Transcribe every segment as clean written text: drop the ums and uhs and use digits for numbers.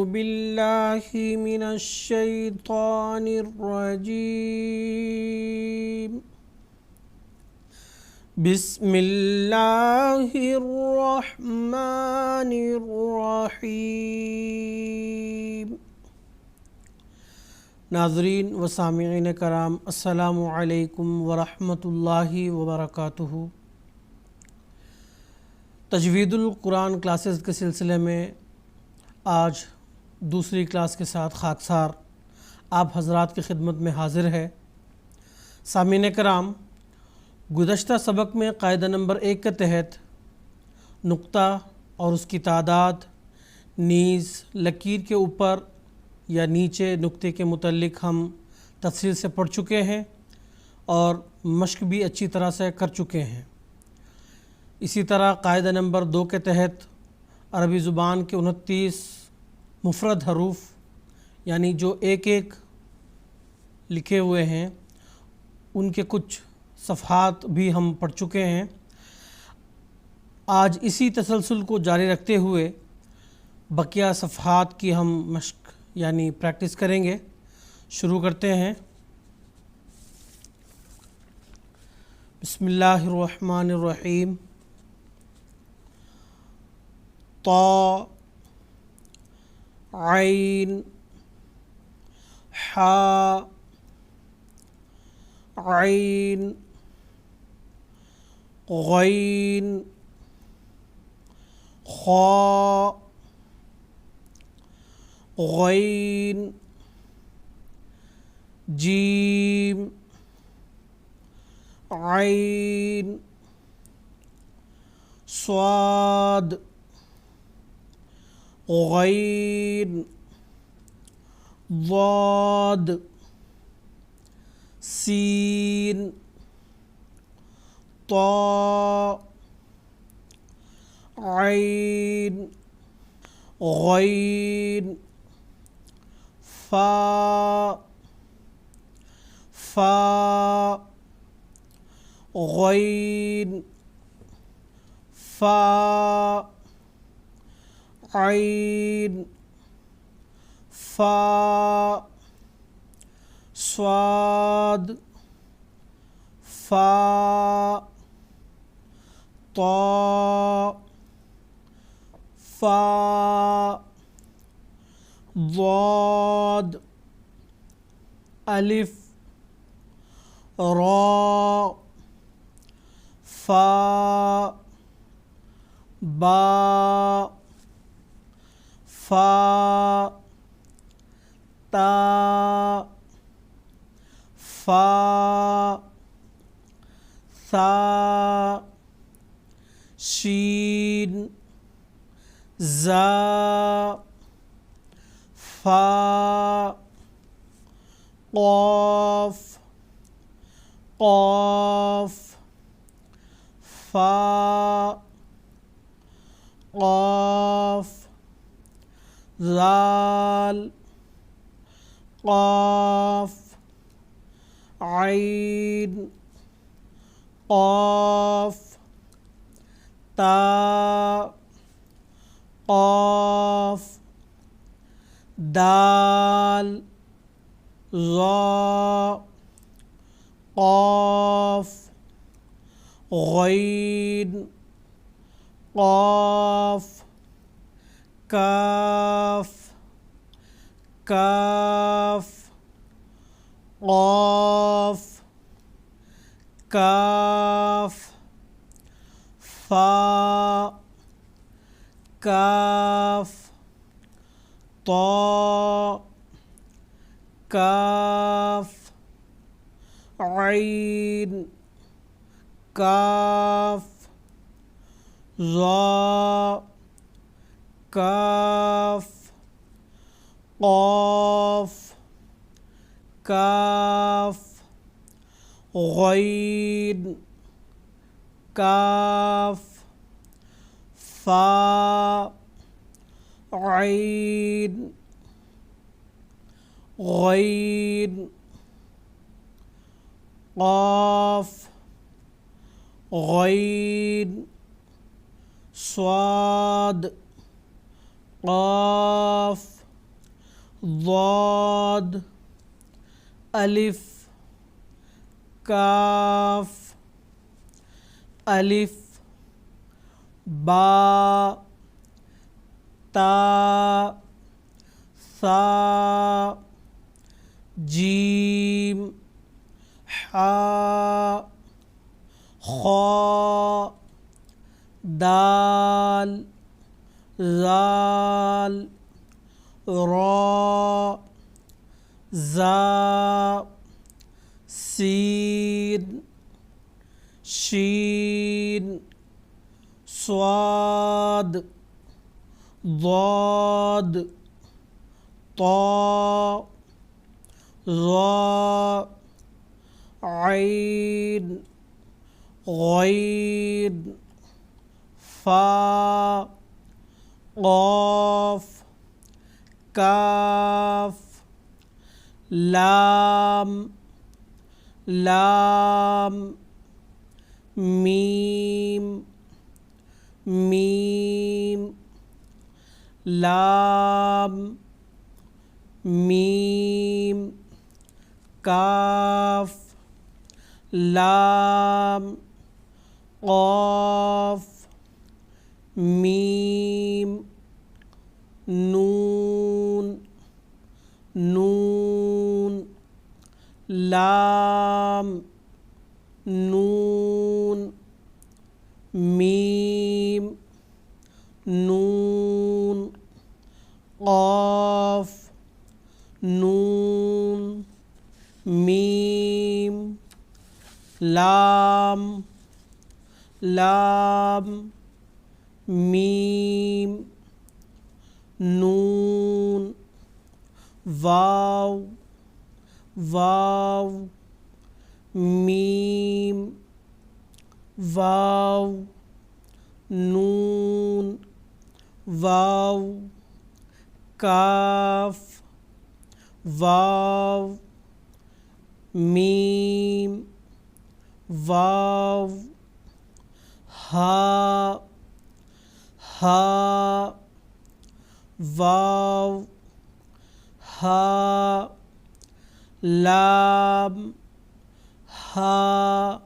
باللہ من الشیطان الرجیم بسم اللہ الرحمن الرحیم۔ ناظرین و سامعین کرام، السلام علیکم ورحمۃ اللہ وبرکاتہ۔ تجوید القرآن کلاسز کے سلسلے میں آج دوسری کلاس کے ساتھ خاکسار آپ حضرات کی خدمت میں حاضر ہے۔ سامعین کرام، گزشتہ سبق میں قاعدہ نمبر 1 کے تحت نقطہ اور اس کی تعداد نیز لکیر کے اوپر یا نیچے نقطے کے متعلق ہم تفصیل سے پڑھ چکے ہیں اور مشق بھی اچھی طرح سے کر چکے ہیں۔ اسی طرح قاعدہ نمبر 2 کے تحت عربی زبان کے 29 مفرد حروف یعنی جو ایک ایک لکھے ہوئے ہیں ان کے کچھ صفحات بھی ہم پڑھ چکے ہیں۔ آج اسی تسلسل کو جاری رکھتے ہوئے بقیہ صفحات کی ہم مشق یعنی پریکٹس کریں گے۔ شروع کرتے ہیں۔ بسم اللہ الرحمن الرحیم۔ طا، عین، حا، عین، غین، خا، غین، جیم، عین، صاد، غین، ضاد، سین، طا، عین، غین، فا، فا، غین، فا، عین، فا، صاد، فا، طا، فا، ضاد، الف، را، فا، با، فا، تا، فا، ثا، شین، زا، فا، قاف، قاف، فا، قاف، ذال، قاف، عین، قاف، تا، قاف، دال، ظا، قاف، غین، قاف، کاف، کاف، قاف، کاف، فا، کاف، طا، کاف، عین، کاف، ظا، کاف، قاف، کاف، غین، کاف، فا، عین، غین، قاف، غین، صاد، قاف، ضاد الف کاف الف با تا ثا جیم حا خا دال ذال را زا سین شین صاد ضاد طا ظا عین غین فا قاف کاف لام لام میم میم لام میم کاف لام قاف میم نون نون لام نون میم نون قاف نون میم لام لام میم نون واو واو میم واو نون واو کاف واو میم واو ہا ہا واو ہا لام ہا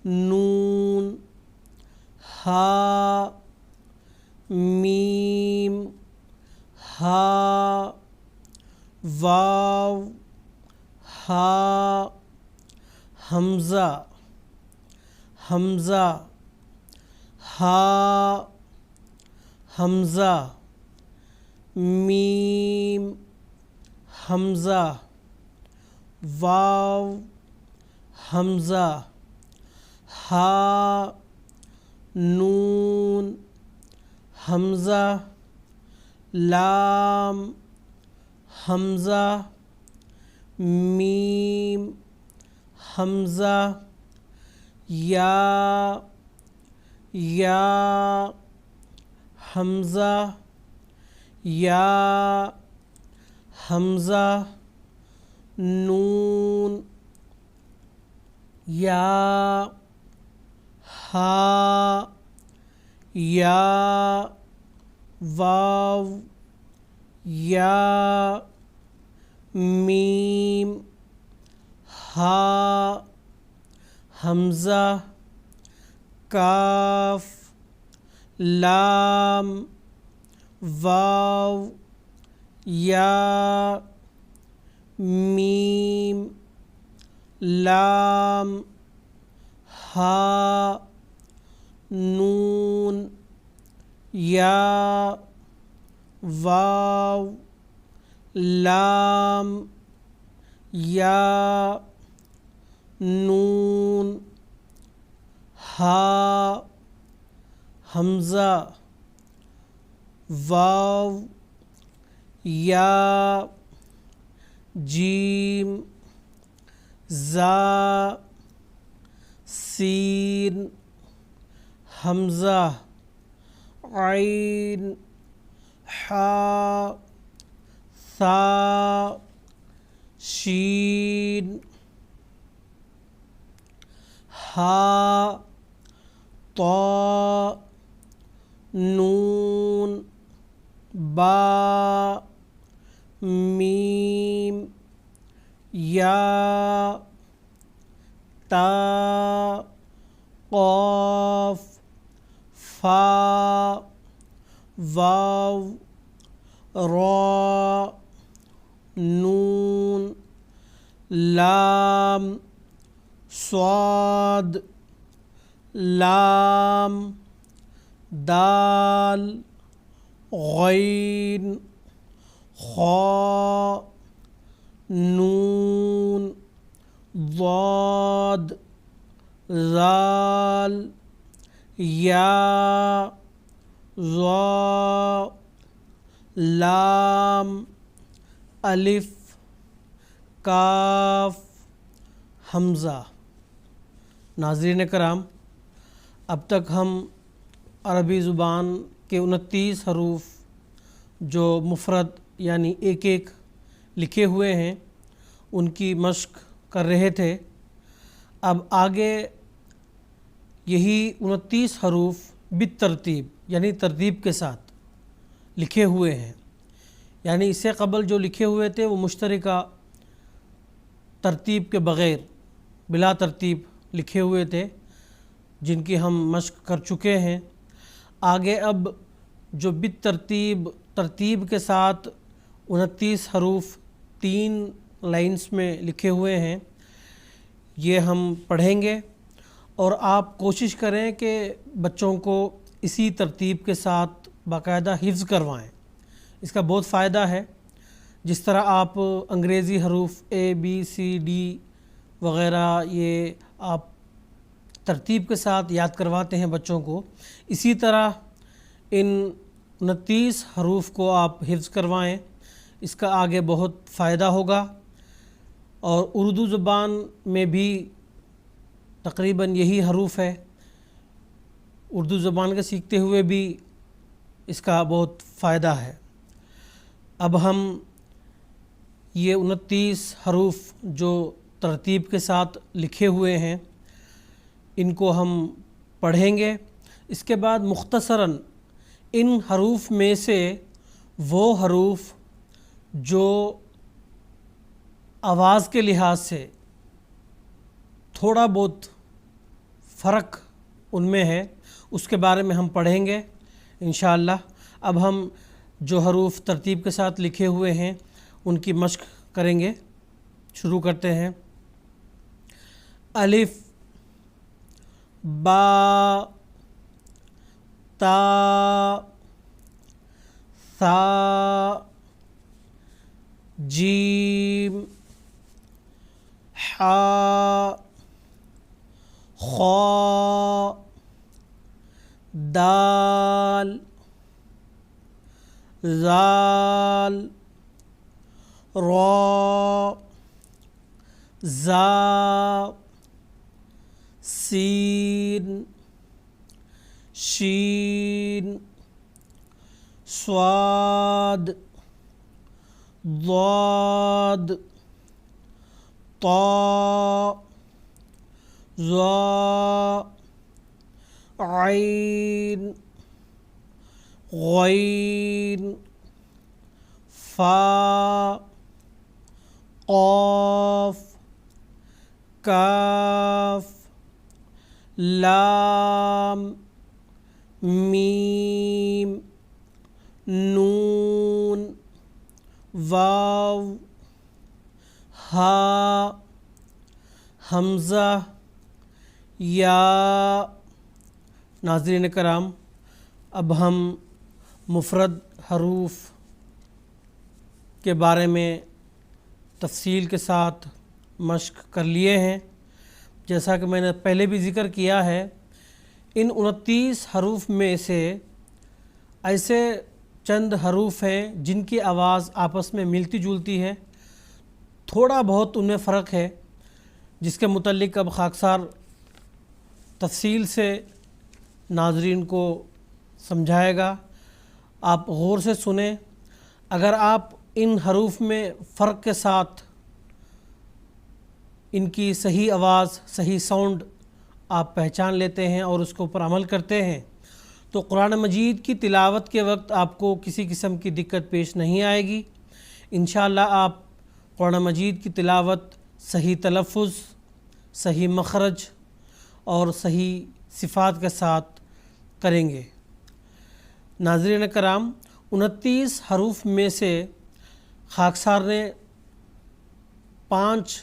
نون ہا میم ہا واو ہا حمزہ حمزہ ہا حمزہ میم حمزہ واو حمزہ ہا نون حمزہ لام حمزہ میم حمزہ یا حمزہ یا حمزہ نون یا ہا یا واو یا میم ہا حمزہ کاف لام واو یا میم لام ہا نون یا واو لام یا نون ہا حمزہ واو یا جیم زا سین حمزہ عین حا ثا شین ہا طا نون با میم یا تا قاف فا واو را نون لام صاد لام دال غین خا نون ضاد ذال یا ظا لام الف کاف حمزہ۔ ناظرین کرام، اب تک ہم عربی زبان کے 29 حروف جو مفرد یعنی ایک ایک لکھے ہوئے ہیں ان کی مشق کر رہے تھے۔ اب آگے یہی 29 حروف بالترتیب یعنی ترتیب کے ساتھ لکھے ہوئے ہیں، یعنی اس سے قبل جو لکھے ہوئے تھے وہ مشترکہ ترتیب کے بغیر بلا ترتیب لکھے ہوئے تھے جن کی ہم مشق کر چکے ہیں۔ آگے اب جو بالترتیب ترتیب کے ساتھ 29 حروف 3 لائنز میں لکھے ہوئے ہیں یہ ہم پڑھیں گے، اور آپ کوشش کریں کہ بچوں کو اسی ترتیب کے ساتھ باقاعدہ حفظ کروائیں۔ اس کا بہت فائدہ ہے۔ جس طرح آپ انگریزی حروف ABCD وغیرہ یہ آپ ترتیب کے ساتھ یاد کرواتے ہیں بچوں کو، اسی طرح ان 29 حروف کو آپ حفظ کروائیں، اس کا آگے بہت فائدہ ہوگا۔ اور اردو زبان میں بھی تقریباً یہی حروف ہے، اردو زبان کے سیکھتے ہوئے بھی اس کا بہت فائدہ ہے۔ اب ہم یہ 29 حروف جو ترتیب کے ساتھ لکھے ہوئے ہیں ان کو ہم پڑھیں گے۔ اس کے بعد مختصراً ان حروف میں سے وہ حروف جو آواز کے لحاظ سے تھوڑا بہت فرق ان میں ہے اس کے بارے میں ہم پڑھیں گے انشاءاللہ۔ اب ہم جو حروف ترتیب کے ساتھ لکھے ہوئے ہیں ان کی مشق کریں گے۔ شروع کرتے ہیں۔ الف با تا ثا جیم حا خا دال ذال را زا سین شین صاد ضاد طا ظا عین غین فا قاف کاف لام میم نون واو ہا حمزہ یا۔ ناظرین کرام، اب ہم مفرد حروف کے بارے میں تفصیل کے ساتھ مشق کر لیے ہیں۔ جیسا کہ میں نے پہلے بھی ذکر کیا ہے، ان 29 حروف میں سے ایسے چند حروف ہیں جن کی آواز آپس میں ملتی جلتی ہے، تھوڑا بہت ان میں فرق ہے جس کے متعلق اب خاکسار تفصیل سے ناظرین کو سمجھائے گا۔ آپ غور سے سنیں۔ اگر آپ ان حروف میں فرق کے ساتھ ان کی صحیح آواز صحیح ساؤنڈ آپ پہچان لیتے ہیں اور اس کے اوپر عمل کرتے ہیں تو قرآن مجید کی تلاوت کے وقت آپ کو کسی قسم کی دقت پیش نہیں آئے گی۔ انشاءاللہ آپ قرآن مجید کی تلاوت صحیح تلفظ، صحیح مخرج اور صحیح صفات کے ساتھ کریں گے۔ ناظرین کرام، 29 حروف میں سے خاکسار نے 5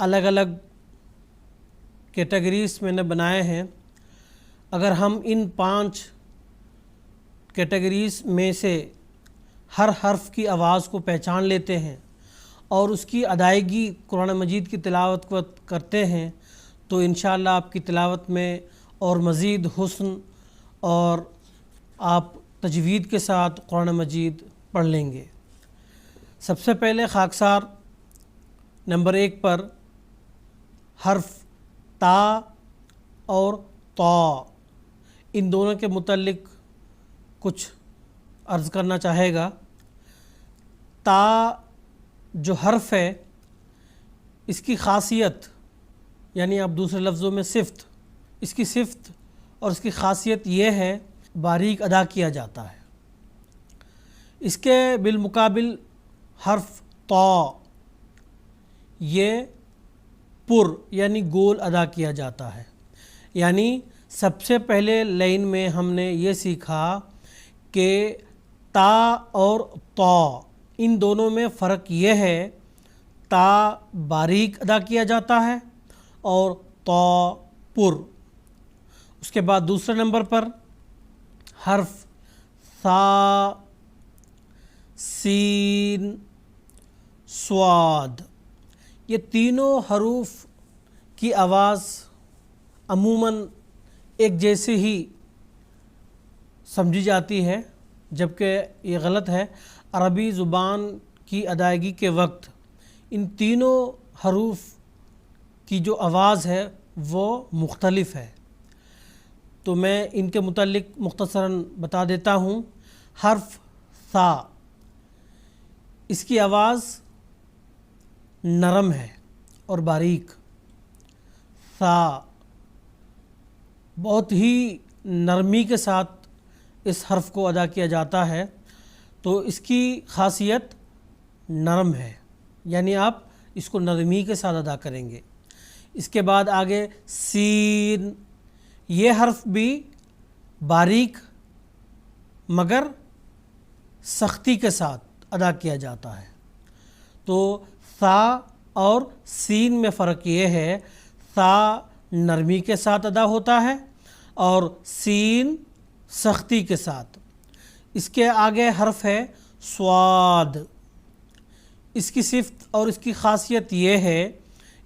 الگ الگ کیٹیگریز میں نے بنائے ہیں۔ اگر ہم ان 5 کیٹیگریز میں سے ہر حرف کی آواز کو پہچان لیتے ہیں اور اس کی ادائیگی قرآن مجید کی تلاوت کو کرتے ہیں تو انشاءاللہ آپ کی تلاوت میں اور مزید حسن اور آپ تجوید کے ساتھ قرآن مجید پڑھ لیں گے۔ سب سے پہلے خاکسار نمبر 1 پر حرف تا اور طا، ان دونوں کے متعلق کچھ عرض کرنا چاہے گا۔ تا جو حرف ہے، اس کی خاصیت یعنی آپ دوسرے لفظوں میں صفت، اس کی صفت اور اس کی خاصیت یہ ہے باریک ادا کیا جاتا ہے۔ اس کے بالمقابل حرف طا یہ پر یعنی گول ادا کیا جاتا ہے۔ یعنی سب سے پہلے لائن میں ہم نے یہ سیکھا کہ تا اور طا ان دونوں میں فرق یہ ہے، تا باریک ادا کیا جاتا ہے اور طا پر۔ اس کے بعد دوسرے نمبر پر حرف ثا، سین، صاد، یہ تینوں حروف کی آواز عموماً ایک جیسی ہی سمجھی جاتی ہے، جبکہ یہ غلط ہے۔ عربی زبان کی ادائیگی کے وقت ان تینوں حروف کی جو آواز ہے وہ مختلف ہے، تو میں ان کے متعلق مختصراً بتا دیتا ہوں۔ حرف ثا، اس کی آواز نرم ہے اور باریک، ثا بہت ہی نرمی کے ساتھ اس حرف کو ادا کیا جاتا ہے، تو اس کی خاصیت نرم ہے، یعنی آپ اس کو نرمی کے ساتھ ادا کریں گے۔ اس کے بعد آگے سین، یہ حرف بھی باریک مگر سختی کے ساتھ ادا کیا جاتا ہے۔ تو ثا اور سین میں فرق یہ ہے، ثا نرمی کے ساتھ ادا ہوتا ہے اور سین سختی کے ساتھ۔ اس کے آگے حرف ہے صاد، اس کی صفت اور اس کی خاصیت یہ ہے،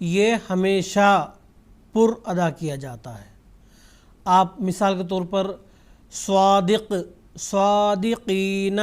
یہ ہمیشہ پر ادا کیا جاتا ہے۔ آپ مثال کے طور پر صادق، صادقین،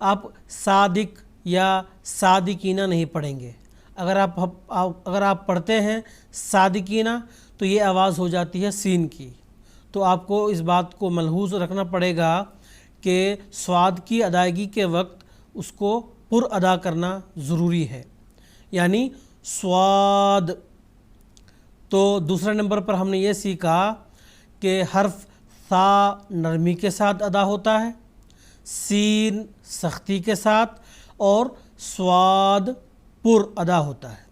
آپ صادق یا صادقینہ نہیں پڑھیں گے۔ اگر آپ پڑھتے ہیں صادقینہ تو یہ آواز ہو جاتی ہے سین کی، تو آپ کو اس بات کو ملحوظ رکھنا پڑے گا کہ صاد کی ادائیگی کے وقت اس کو پر ادا کرنا ضروری ہے، یعنی صاد۔ تو دوسرے نمبر پر ہم نے یہ سیکھا کہ حرف ثا نرمی کے ساتھ ادا ہوتا ہے، سین سختی کے ساتھ اور صاد پر ادا ہوتا ہے۔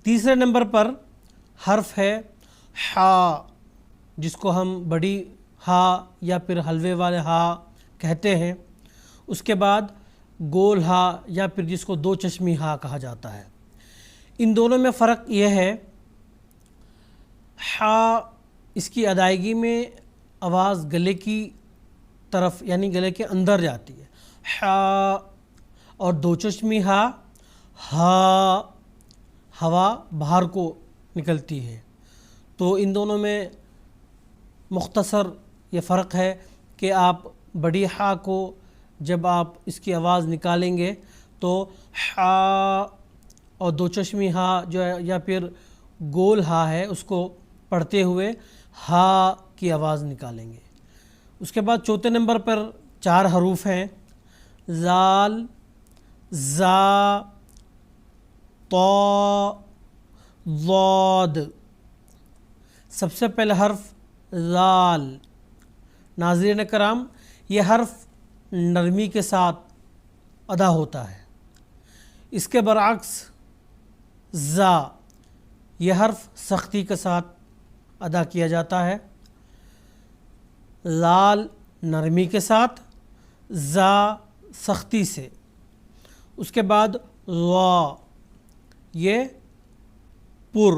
تیسرے نمبر پر حرف ہے ہا، جس کو ہم بڑی ہا یا پھر حلوے والے ہا کہتے ہیں۔ اس کے بعد گول ہا یا پھر جس کو دو چشمی ہا کہا جاتا ہے۔ ان دونوں میں فرق یہ ہے، ہا اس کی ادائیگی میں آواز گلے کی طرف یعنی گلے کے اندر جاتی ہے، ہا، اور دو چشمی ہا، ہا ہوا باہر کو نکلتی ہے۔ تو ان دونوں میں مختصر یہ فرق ہے کہ آپ بڑی ہا کو جب آپ اس کی آواز نکالیں گے تو ہا، اور دو چشمی ہا جو ہے یا پھر گول ہا ہے اس کو پڑھتے ہوئے ہا کی آواز نکالیں گے۔ اس کے بعد چوتھے نمبر پر 4 حروف ہیں، زال، زا، طا، ضاد۔ سب سے پہلے حرف زال۔ ناظرین کرام، یہ حرف نرمی کے ساتھ ادا ہوتا ہے۔ اس کے برعکس زا یہ حرف سختی کے ساتھ ادا کیا جاتا ہے، لال نرمی کے ساتھ، زا سختی سے۔ اس کے بعد وا یہ پر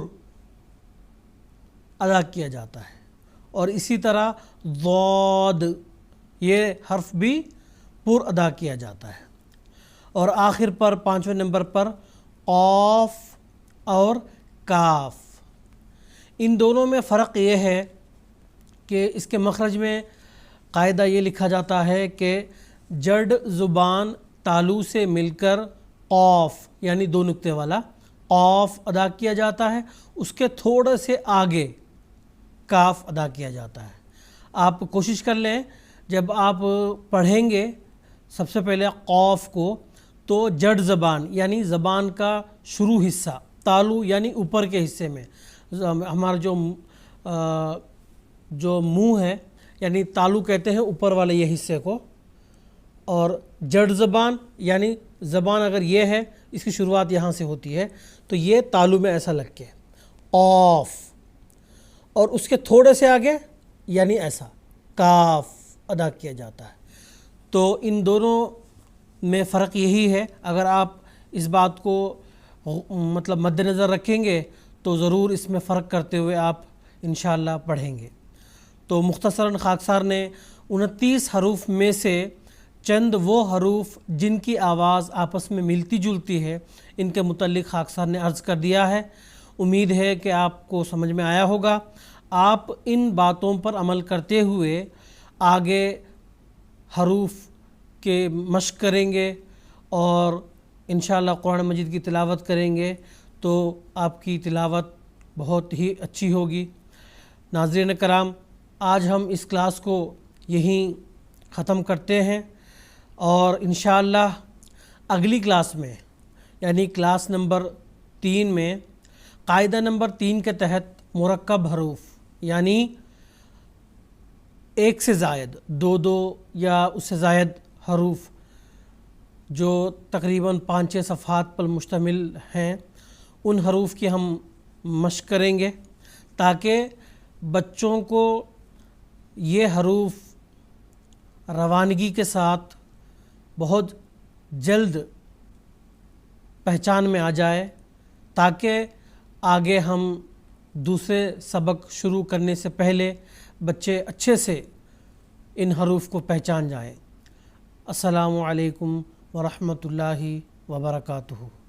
ادا کیا جاتا ہے، اور اسی طرح ضاد یہ حرف بھی پر ادا کیا جاتا ہے۔ اور آخر پر 5ویں نمبر پر قاف اور کاف، ان دونوں میں فرق یہ ہے کہ اس کے مخرج میں قاعدہ یہ لکھا جاتا ہے کہ جڑ زبان تالو سے مل کر قاف یعنی 2 نقطے والا قاف ادا کیا جاتا ہے، اس کے تھوڑے سے آگے کاف ادا کیا جاتا ہے۔ آپ کوشش کر لیں جب آپ پڑھیں گے سب سے پہلے قاف کو تو جڑ زبان یعنی زبان کا شروع حصہ تالو یعنی اوپر کے حصے میں ہمارا جو منہ ہے یعنی تالو کہتے ہیں اوپر والے یہ حصے کو، اور جڑ زبان یعنی زبان اگر یہ ہے اس کی شروعات یہاں سے ہوتی ہے تو یہ تالو میں ایسا لگ کے قاف، اور اس کے تھوڑے سے آگے یعنی ایسا کاف ادا کیا جاتا ہے۔ تو ان دونوں میں فرق یہی ہے، اگر آپ اس بات کو مطلب مد نظر رکھیں گے تو ضرور اس میں فرق کرتے ہوئے آپ انشاءاللہ پڑھیں گے۔ تو مختصراً خاکسار نے 29 حروف میں سے چند وہ حروف جن کی آواز آپس میں ملتی جلتی ہے ان کے متعلق خاکسار نے عرض کر دیا ہے۔ امید ہے کہ آپ کو سمجھ میں آیا ہوگا۔ آپ ان باتوں پر عمل کرتے ہوئے آگے حروف کے مشق کریں گے اور انشاءاللہ قرآن مجید کی تلاوت کریں گے تو آپ کی تلاوت بہت ہی اچھی ہوگی۔ ناظرین کرام، آج ہم اس کلاس کو یہیں ختم کرتے ہیں، اور انشاءاللہ اگلی کلاس میں یعنی کلاس نمبر 3 میں قاعدہ نمبر 3 کے تحت مرکب حروف یعنی ایک سے زائد 2 یا اس سے زائد حروف جو تقریباً 5-6 صفحات پر مشتمل ہیں ان حروف کی ہم مشق کریں گے تاکہ بچوں کو یہ حروف روانگی کے ساتھ بہت جلد پہچان میں آ جائے، تاکہ آگے ہم دوسرے سبق شروع کرنے سے پہلے بچے اچھے سے ان حروف کو پہچان جائیں۔ السلام علیکم ورحمۃ اللہ وبرکاتہ۔